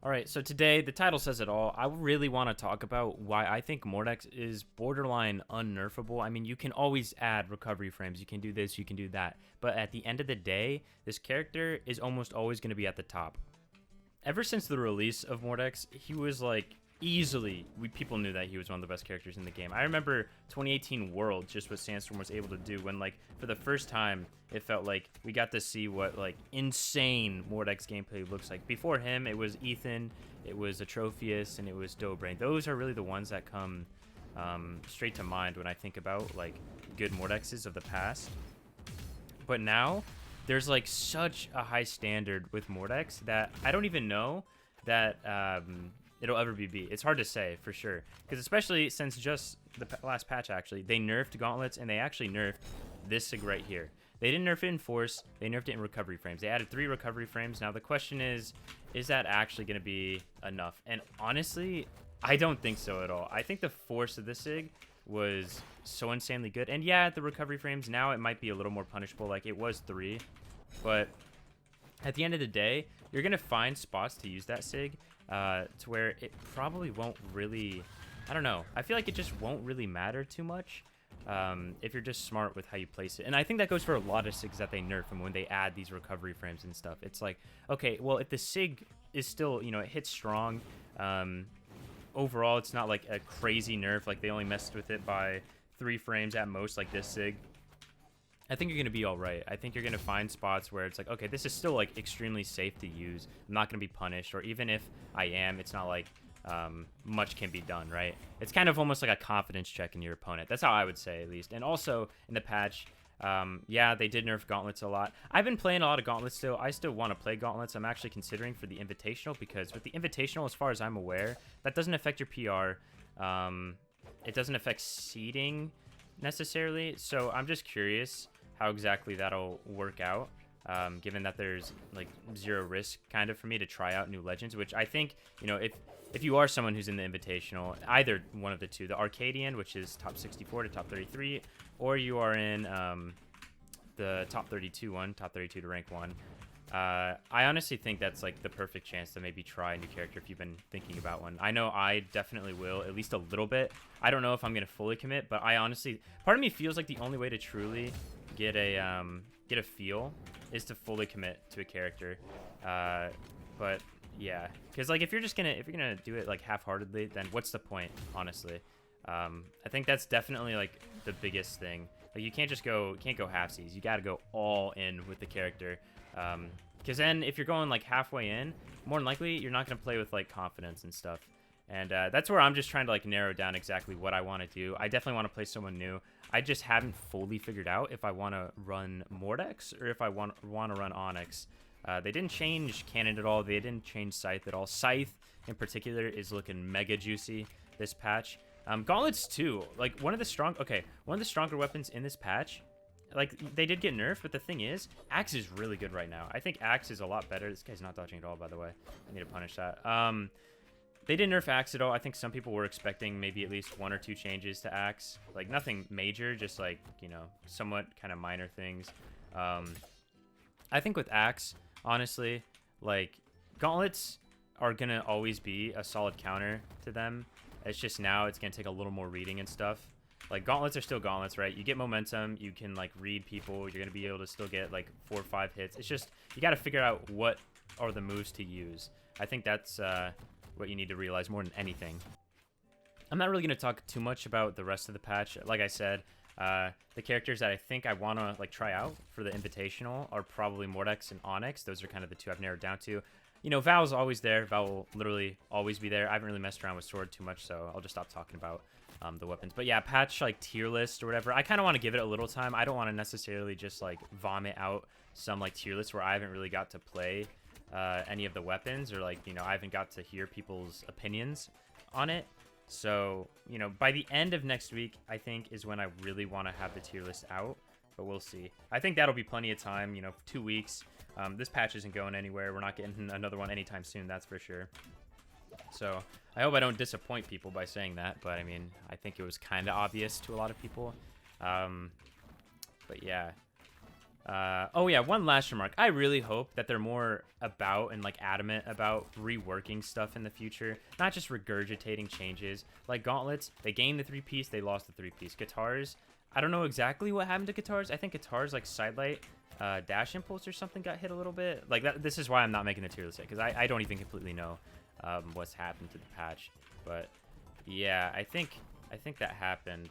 All right, so today the title says it all. I really want to talk about why I think Mordex is borderline unnerfable. I mean, you can always add recovery frames. You can do this, you can do that. But at the end of the day, this character is almost always going to be at the top. Ever since the release of Mordex, he was like easily, people knew that he was one of the best characters in the game. I remember 2018 World, just what Sandstorm was able to do when, like, for the first time, it felt like we got to see what, like, insane Mordex gameplay looks like. Before him, it was Ethan, it was Atrophius, and it was Dobrain. Those are really the ones that come straight to mind when I think about, like, good Mordexes of the past. But now, there's, like, such a high standard with Mordex that I don't even know that it'll ever be beat. It's hard to say for sure, because especially since just the last patch, actually, they nerfed gauntlets and they actually nerfed this sig right here. They didn't nerf it in force, they nerfed it in recovery frames. They added 3 recovery frames. Now the question is that actually going to be enough? And honestly, I don't think so at all. I think the force of this sig was so insanely good. And yeah, the recovery frames, now it might be a little more punishable, like it was 3, but at the end of the day, you're going to find spots to use that sig to where it probably won't really, I don't know, I feel like it just won't really matter too much if you're just smart with how you place it. And I think that goes for a lot of sigs that they nerf, and when they add these recovery frames and stuff, it's like, okay, well, if the sig is still, you know, it hits strong, overall it's not like a crazy nerf, like they only messed with it by 3 frames at most, like this sig, I think you're going to be all right. I think you're going to find spots where it's like, okay, this is still like extremely safe to use. I'm not going to be punished, or even if I am, it's not like much can be done, right? It's kind of almost like a confidence check in your opponent. That's how I would say, at least. And also in the patch, yeah, they did nerf gauntlets a lot. I've been playing a lot of gauntlets still. I still want to play gauntlets. I'm actually considering for the invitational, because with the invitational, as far as I'm aware, that doesn't affect your PR. It doesn't affect seeding necessarily. So I'm just curious how exactly that'll work out, given that there's like 0 risk kind of for me to try out new legends, which I think, you know, if you are someone who's in the invitational, either one of the two, the Arcadian, which is top 64 to top 33, or you are in the top 32 one, top 32 to rank 1, I honestly think that's like the perfect chance to maybe try a new character if you've been thinking about one. I know I definitely will, at least a little bit. I don't know if I'm going to fully commit, but I honestly, part of me feels like the only way to truly get a feel is to fully commit to a character, but yeah, because like if you're gonna do it like half-heartedly, then what's the point, honestly? I think that's definitely like the biggest thing. Like you can't go halfsies. You got to go all in with the character, because then if you're going like halfway in, more than likely you're not gonna play with like confidence and stuff. And that's where I'm just trying to like narrow down exactly what I want to do. I definitely want to play someone new. I just haven't fully figured out if I want to run Mordex or if I want to run Onyx. They didn't change Cannon at all. They didn't change Scythe at all. Scythe in particular is looking mega juicy this patch. Gauntlets too. Like one of the stronger weapons in this patch. Like they did get nerfed, but the thing is, Axe is really good right now. I think Axe is a lot better. This guy's not dodging at all, by the way. I need to punish that. They didn't nerf Axe at all. I think some people were expecting maybe at least 1 or 2 changes to Axe. Like, nothing major, just, like, you know, somewhat kind of minor things. I think with Axe, honestly, like, gauntlets are going to always be a solid counter to them. It's just now it's going to take a little more reading and stuff. Like, gauntlets are still gauntlets, right? You get momentum. You can, like, read people. You're going to be able to still get, like, 4 or 5 hits. It's just, you got to figure out what are the moves to use. I think that's what you need to realize more than anything. I'm not really going to talk too much about the rest of the patch. Like I said, the characters that I think I want to like try out for the invitational are probably Mordex and Onyx. Those are kind of the 2 I've narrowed down to. You know, Val's always there. Val will literally always be there. I haven't really messed around with Sword too much, so I'll just stop talking about the weapons. But yeah, patch like tier list or whatever. I kind of want to give it a little time. I don't want to necessarily just like vomit out some like tier list where I haven't really got to play any of the weapons, or like, you know, I haven't got to hear people's opinions on it. So, you know, by the end of next week, I think is when I really want to have the tier list out, but we'll see. I think that'll be plenty of time, you know, 2 weeks. This patch isn't going anywhere. We're not getting another one anytime soon, that's for sure. So I hope I don't disappoint people by saying that, but I mean, I think it was kind of obvious to a lot of people. But yeah, Oh yeah, one last remark. I really hope that they're more about and like adamant about reworking stuff in the future, not just regurgitating changes. Like gauntlets, they gained the 3-piece, they lost the 3-piece. Guitars, I don't know exactly what happened to guitars. I think guitars like sidelight, dash impulse or something got hit a little bit. Like that. This is why I'm not making the tier list yet, because I don't even completely know what's happened to the patch. But yeah, I think that happened.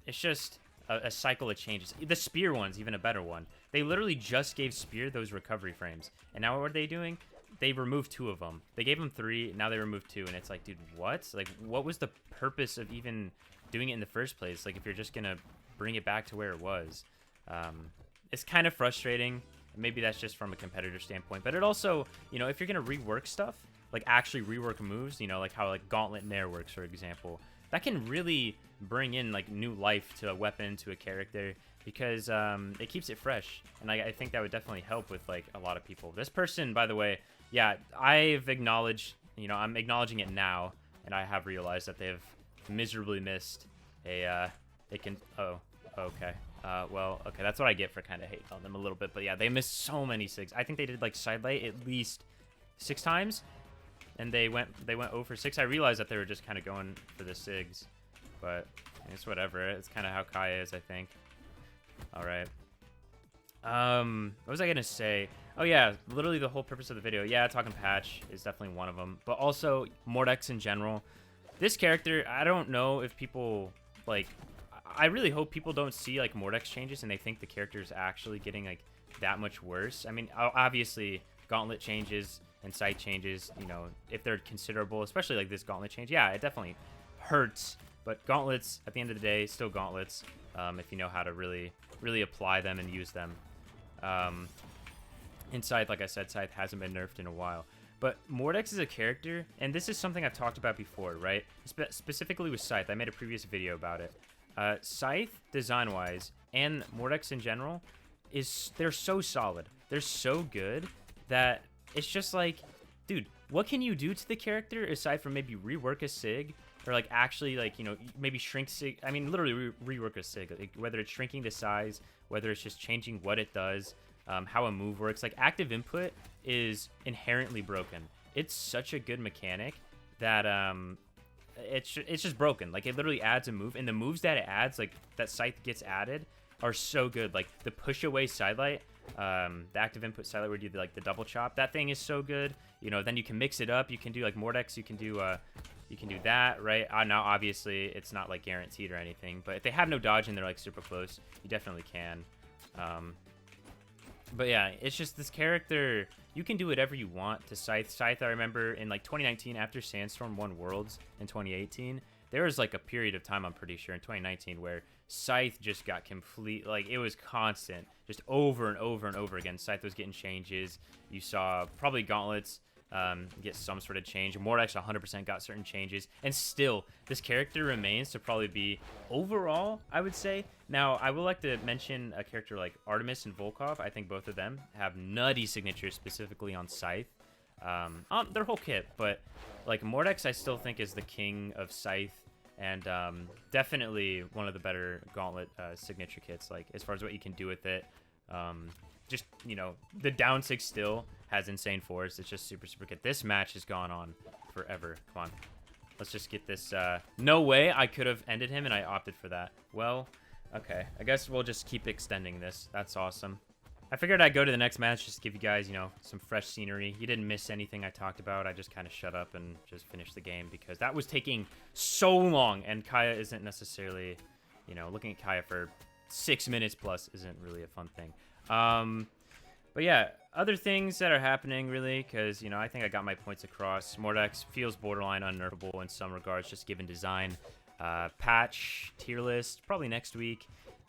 It's just a cycle of changes. The spear one's even a better one. They literally just gave spear those recovery frames, and now what are they doing? They removed 2 of them. They gave them 3, now they removed 2, and it's like, dude, what? Like, what was the purpose of even doing it in the first place? Like, if you're just gonna bring it back to where it was. It's kind of frustrating. Maybe that's just from a competitor standpoint, but it also, you know, if you're gonna rework stuff, like actually rework moves, you know, like how like Gauntlet Nair works, for example, that can really bring in like new life to a weapon, to a character, because it keeps it fresh. And I think that would definitely help with like a lot of people. This person, by the way, yeah, I've acknowledged, you know, I'm acknowledging it now, and I have realized that they've miserably missed a, they can, oh, okay. Well, okay, that's what I get for kind of hating on them a little bit. But yeah, they missed so many SIGs. I think they did like sidelight at least 6 times, and they went 0 for 6. I realized that they were just kind of going for the SIGs, but it's whatever. It's kind of how Kai is, I think. All right. What was I gonna say? Oh yeah, literally the whole purpose of the video. Yeah, talking patch is definitely one of them, but also Mordex in general. This character, I don't know if people like. I really hope people don't see like Mordex changes and they think the character is actually getting like that much worse. I mean, obviously Gauntlet changes and sight changes, you know, if they're considerable, especially like this Gauntlet change, yeah, it definitely hurts. But Gauntlets, at the end of the day, still Gauntlets, if you know how to really apply them and use them. In Scythe, like I said, Scythe hasn't been nerfed in a while. But Mordex is a character, and this is something I've talked about before, right? Specifically with Scythe, I made a previous video about it. Scythe, design-wise, and Mordex in general, they're so solid. They're so good that it's just like, dude, what can you do to the character aside from maybe rework a SIG, or like actually like, you know, maybe shrink SIG? I mean, literally rework a SIG, like, whether it's shrinking the size, whether it's just changing what it does, how a move works. Like active input is inherently broken. It's such a good mechanic that it's just broken. Like it literally adds a move, and the moves that it adds, like that Scythe gets added, are so good. Like the push away sidelight, the active input sidelight where you do like the double chop, that thing is so good. You know, then you can mix it up. You can do like Mordex, you can do that, right? Now obviously it's not like guaranteed or anything, but if they have no dodge and they're like super close, you definitely can. But yeah, it's just this character, you can do whatever you want to Scythe. Scythe, I remember in like 2019, after Sandstorm won Worlds in 2018, there was like a period of time, I'm pretty sure, in 2019 where Scythe just got complete, like it was constant, just over and over and over again. Scythe was getting changes. You saw probably Gauntlets get some sort of change. Mordex 100% got certain changes, and still this character remains to probably be overall, I would say. Now I would like to mention a character like Artemis and Volkov. I think both of them have nutty signatures, specifically on Scythe, on their whole kit. But like Mordex, I still think is the king of Scythe, and definitely one of the better Gauntlet signature kits, like as far as what you can do with it. Just, you know, the down 6 still has insane force. It's just super good. This match has gone on forever. Come on, let's just get this. No way I could have ended him, and I opted for that. Well, okay, I guess we'll just keep extending this. That's awesome. I figured I'd go to the next match just to give you guys, you know, some fresh scenery. You didn't miss anything I talked about. I just kind of shut up and just finished the game because that was taking so long, and Kaya isn't necessarily, you know, looking at Kaya for 6 minutes plus isn't really a fun thing. But yeah, other things that are happening really, because, you know, I think I got my points across. Mordex feels borderline unnerfable in some regards, just given design. Patch, tier list, probably next week.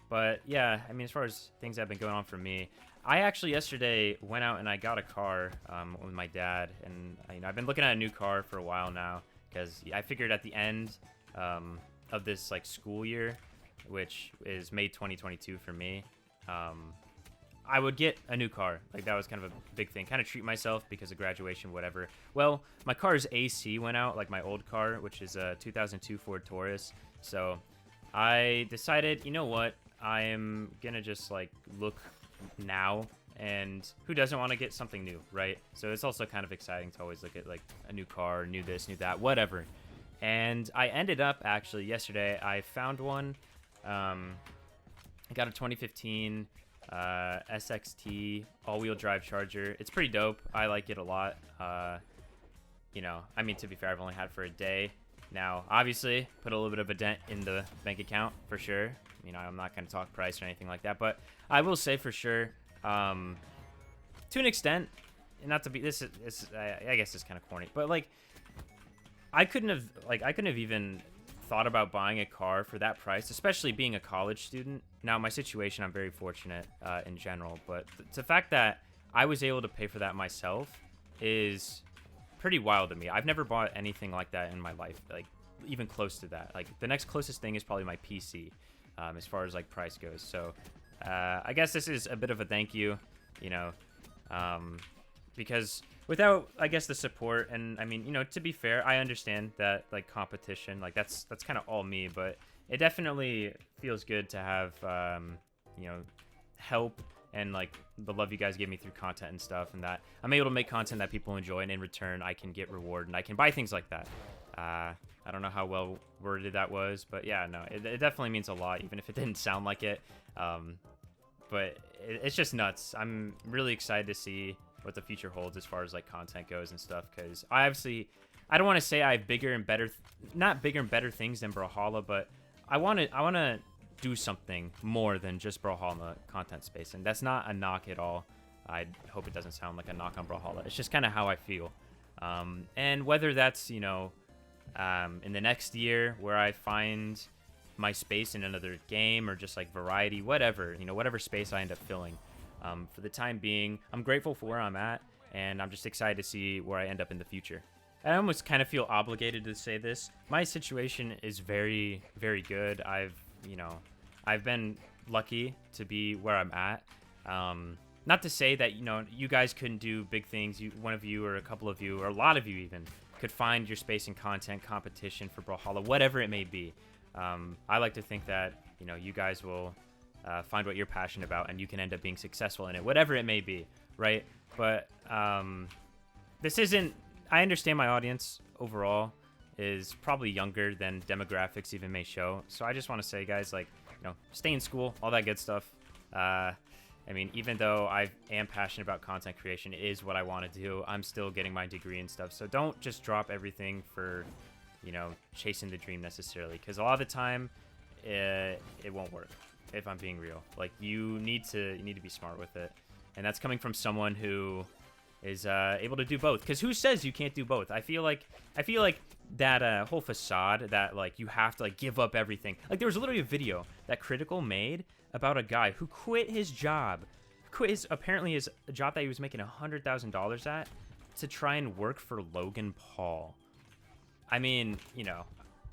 But yeah, I mean, as far as things that have been going on for me, I actually yesterday went out and I got a car with my dad, and you know, I've been looking at a new car for a while now, because I figured at the end of this like school year, which is May 2022 for me, I would get a new car. Like that was kind of a big thing, kind of treat myself because of graduation, whatever. Well, my car's AC went out, like my old car, which is a 2002 Ford Taurus. So I decided, you know what, I am gonna just like look now, and who doesn't want to get something new, right? So it's also kind of exciting to always look at like a new car, new this, new that, whatever. And I ended up actually yesterday, I found one. I got a 2015 SXT all-wheel drive Charger. It's pretty dope. I like it a lot. You know, I mean, to be fair, I've only had it for a day. Now, obviously, put a little bit of a dent in the bank account for sure. You know, I'm not going to talk price or anything like that, but I will say for sure, to an extent, not to be, this is I guess it's kind of corny, but like, I couldn't have even thought about buying a car for that price, especially being a college student. Now, my situation, I'm very fortunate in general, but the fact that I was able to pay for that myself is pretty wild to me. I've never bought anything like that in my life, like even close to that. Like the next closest thing is probably my PC, as far as like price goes. So I guess this is a bit of a thank you, you know, because without, I guess, the support, and I mean, you know, to be fair, I understand that like competition, like that's kind of all me, but it definitely feels good to have, you know, help and like the love you guys give me through content and stuff, and that I'm able to make content that people enjoy, and in return I can get reward and I can buy things like that. I don't know how well worded that was, but yeah, no, it definitely means a lot, even if it didn't sound like it. But it's just nuts. I'm really excited to see what the future holds as far as like content goes and stuff, because I don't want to say I have bigger and better, not bigger and better things than Brawlhalla, but I want to do something more than just Brawlhalla content space, and that's not a knock at all. I hope it doesn't sound like a knock on Brawlhalla. It's just kind of how I feel. And whether that's, you know, in the next year where I find my space in another game, or just like variety, whatever, you know, whatever space I end up filling. For the time being, I'm grateful for where I'm at, and I'm just excited to see where I end up in the future. I almost kind of feel obligated to say this. My situation is very, very good. I've been lucky to be where I'm at. Not to say that, you know, you guys couldn't do big things. One of you or a couple of you or a lot of you even could find your space in content, competition for Brawlhalla, whatever it may be. I like to think that, you know, you guys will find what you're passionate about, and you can end up being successful in it, whatever it may be, right? But this isn't, I understand my audience overall is probably younger than demographics even may show. So I just want to say, guys, like, you know, stay in school, all that good stuff. I mean, even though I am passionate about content creation, it is what I want to do, I'm still getting my degree and stuff. So don't just drop everything for, you know, chasing the dream necessarily, because a lot of the time it won't work, if I'm being real. Like, you need to be smart with it, and that's coming from someone who is able to do both. Because who says you can't do both? I feel like that whole facade that like you have to like give up everything. Like, there was literally a video that Critical made about a guy who quit his job, apparently his job that he was making $100,000 at, to try and work for Logan Paul. I mean, you know,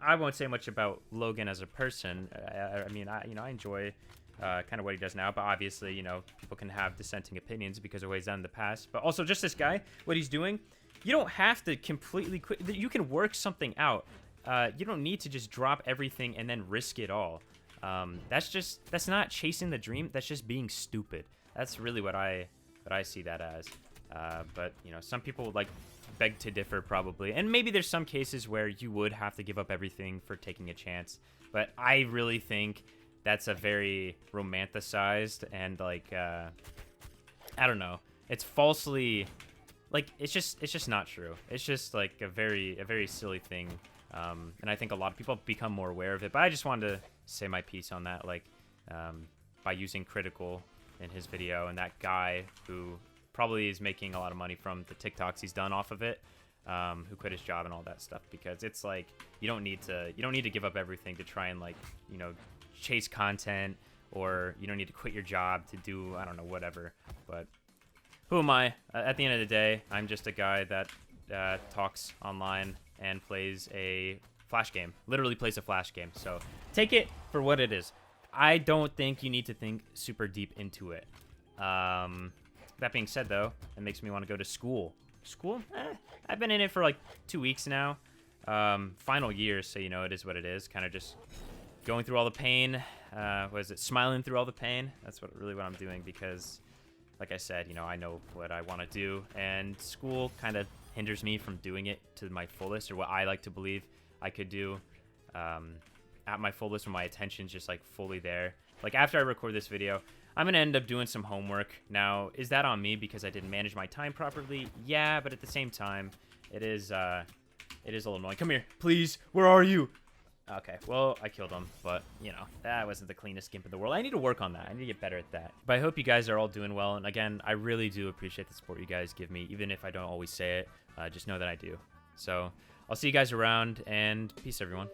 I won't say much about Logan as a person. I mean, I enjoy kind of what he does now, but obviously, you know, people can have dissenting opinions because of what he's done in the past. But also, just this guy, what he's doing, you don't have to completely quit. You can work something out. You don't need to just drop everything and then risk it all. That's not chasing the dream. That's just being stupid. That's really what I see that as. But you know, some people would like beg to differ probably, and maybe there's some cases where you would have to give up everything for taking a chance. But I really think that's a very romanticized and like I don't know. It's falsely, like, it's just not true. It's just like a very silly thing. And I think a lot of people have become more aware of it. But I just wanted to say my piece on that, like, by using Critical in his video, and that guy who probably is making a lot of money from the TikToks he's done off of it, who quit his job and all that stuff, because it's like you don't need to give up everything to try and, like, you know, chase content, or you don't need to quit your job to do, I don't know, whatever. But who am I? At the end of the day, I'm just a guy that talks online and plays a Flash game. Literally plays a Flash game. So take it for what it is. I don't think you need to think super deep into it. That being said, though, it makes me want to go to school. School? I've been in it for like 2 weeks now. Final year, so, you know, it is what it is. Kind of just going through all the pain. What is it? Smiling through all the pain. That's really what I'm doing because, like I said, you know, I know what I want to do, and school kind of hinders me from doing it to my fullest, or what I like to believe I could do at my fullest when my attention's just like fully there. Like after I record this video, I'm gonna end up doing some homework. Now, is that on me because I didn't manage my time properly? Yeah, but at the same time, it is a little annoying. Come here, please. Where are you? Okay, well, I killed him, but, you know, that wasn't the cleanest gimp in the world. I need to work on that. I need to get better at that. But I hope you guys are all doing well, and again, I really do appreciate the support you guys give me, even if I don't always say it. Just know that I do. So, I'll see you guys around, and peace, everyone.